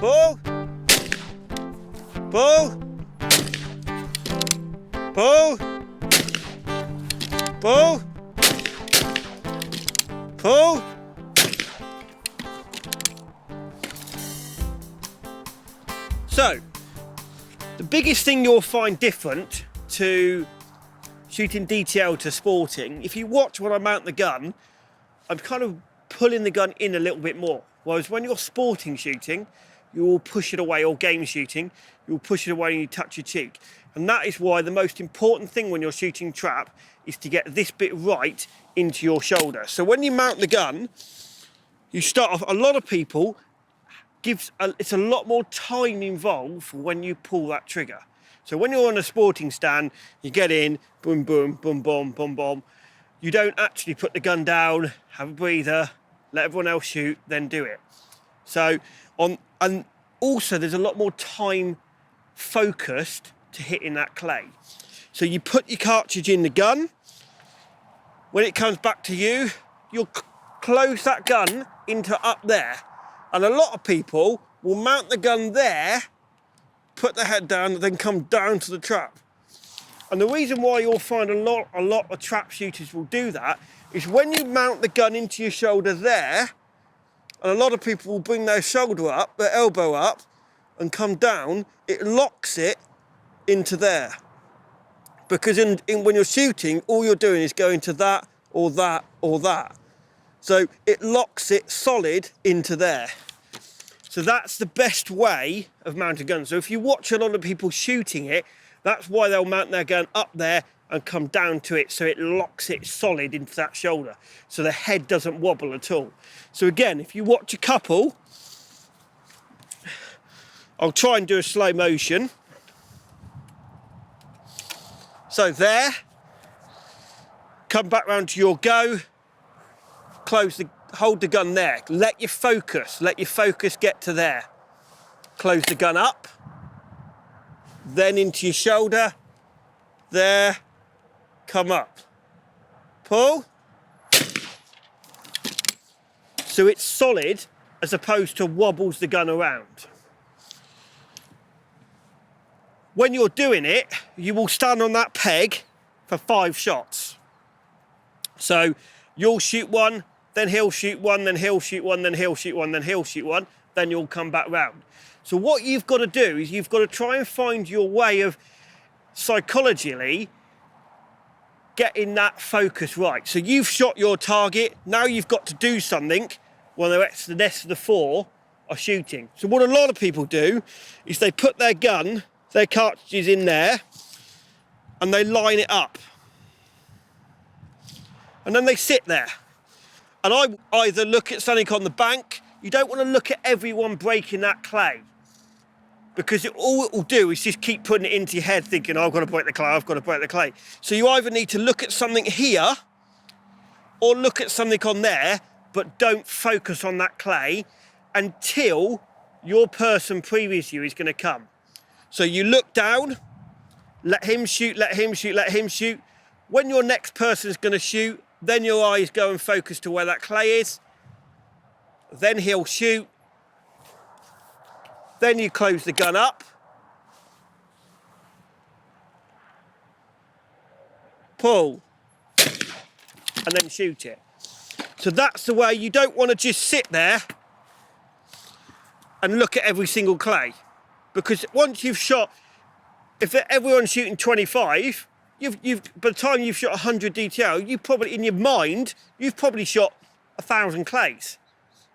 Pull. Pull. Pull. Pull. Pull. So, the biggest thing you'll find different to shooting DTL to sporting, if you watch when I mount the gun, I'm kind of pulling the gun in a little bit more. Whereas when you're sporting shooting, you will push it away, or game shooting, you'll push it away and you touch your cheek. And that is why the most important thing when you're shooting trap is to get this bit right into your shoulder. So when you mount the gun, you start off, a lot of people, it's a lot more time involved when you pull that trigger. So when you're on a sporting stand, you get in, boom, boom, boom, boom, boom, boom. You don't actually put the gun down, have a breather, let everyone else shoot, then do it. So, and also there's a lot more time focused to hitting that clay. So you put your cartridge in the gun. When it comes back to you, you'll close that gun into up there. And a lot of people will mount the gun there, put the head down, and then come down to the trap. And the reason why you'll find a lot of trap shooters will do that is when you mount the gun into your shoulder there, and a lot of people will bring their shoulder up, their elbow up, and come down, it locks it into there. Because when you're shooting, all you're doing is going to that, or that, or that. So it locks it solid into there. So that's the best way of mounting guns. So if you watch a lot of people shooting it, that's why they'll mount their gun up there and come down to it, so it locks it solid into that shoulder, so the head doesn't wobble at all. So again, if you watch a couple, I'll try and do a slow motion. So there, come back round to your go, hold the gun there, let your focus get to there. Close the gun up, then into your shoulder, there, come up, pull. So it's solid as opposed to wobbles the gun around. When you're doing it, you will stand on that peg for 5 shots. So you'll shoot one, then he'll shoot one, then he'll shoot one, then he'll shoot one, then he'll shoot one, then you'll come back round. So what you've got to do is you've got to try and find your way of psychologically getting that focus right. So you've shot your target, now you've got to do something when the rest of the 4 are shooting. So what a lot of people do is they put their gun, their cartridges in there, and they line it up. And then they sit there. And I either look at something on the bank. You don't want to look at everyone breaking that clay, because all it will do is just keep putting it into your head thinking, oh, I've got to break the clay, I've got to break the clay. So you either need to look at something here or look at something on there, but don't focus on that clay until your person previous to you is going to come. So you look down, let him shoot, let him shoot, let him shoot. When your next person is going to shoot, then your eyes go and focus to where that clay is. Then he'll shoot. Then you close the gun up. Pull. And then shoot it. So that's the way. You don't want to just sit there and look at every single clay. Because once you've shot, if everyone's shooting 25, by the time you've shot 100 DTL, you probably, in your mind, you've probably shot 1,000 clays.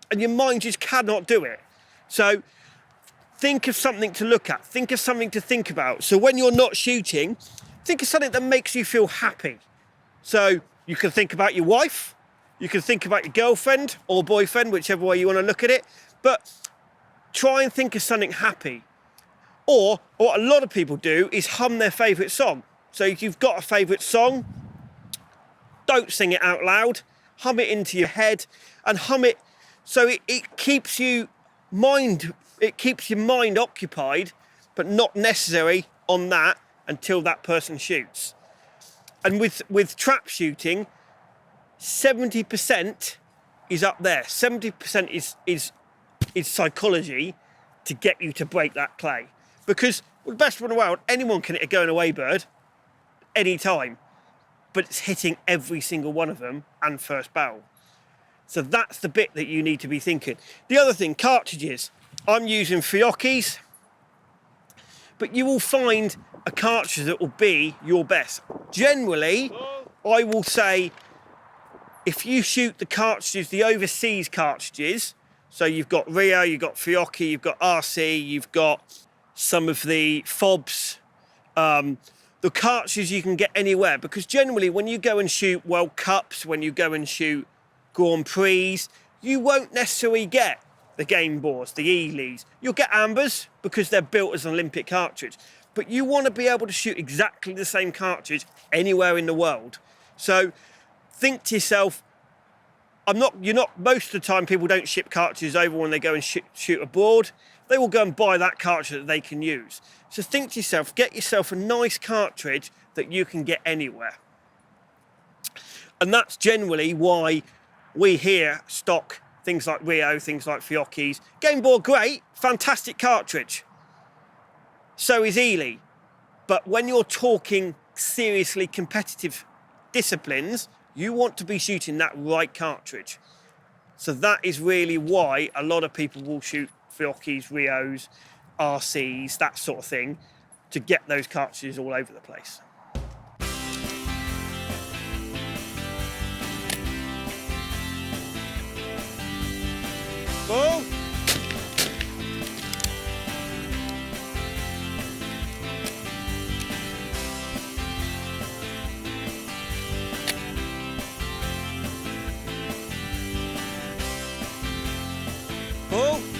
And your mind just cannot do it. So think of something to look at. Think of something to think about. So when you're not shooting, think of something that makes you feel happy. So you can think about your wife. You can think about your girlfriend or boyfriend, whichever way you want to look at it. But try and think of something happy. Or what a lot of people do is hum their favourite song. So if you've got a favourite song, don't sing it out loud. Hum it into your head and hum it so it keeps your mind occupied, but not necessary on that until that person shoots. And with trap shooting, 70% is up there. 70% is psychology, to get you to break that clay. Because with the best one in the world, anyone can hit a going away bird any time, but it's hitting every single one of them and first barrel. So that's the bit that you need to be thinking. The other thing, cartridges. I'm using Fiocchet's, but you will find a cartridge that will be your best. Generally, I will say, if you shoot the cartridges, the overseas cartridges, so you've got Rio, you've got Fiocchi, you've got RC, you've got some of the fobs, the cartridges you can get anywhere, because generally when you go and shoot World Cups, when you go and shoot Grand Prix, you won't necessarily get the Game Bores, the Elys. You'll get Ambers because they're built as an Olympic cartridge, but you want to be able to shoot exactly the same cartridge anywhere in the world. So think to yourself, most of the time people don't ship cartridges over when they go and shoot abroad. They will go and buy that cartridge that they can use. So think to yourself, get yourself a nice cartridge that you can get anywhere. And that's generally why we here stock things like Rio, things like Fiocchi's. Game Bore, great, fantastic cartridge. So is Ely. But when you're talking seriously competitive disciplines, you want to be shooting that right cartridge. So that is really why a lot of people will shoot Fiocchi's, Rios, RCs, that sort of thing, to get those cartridges all over the place. Ball. Ball.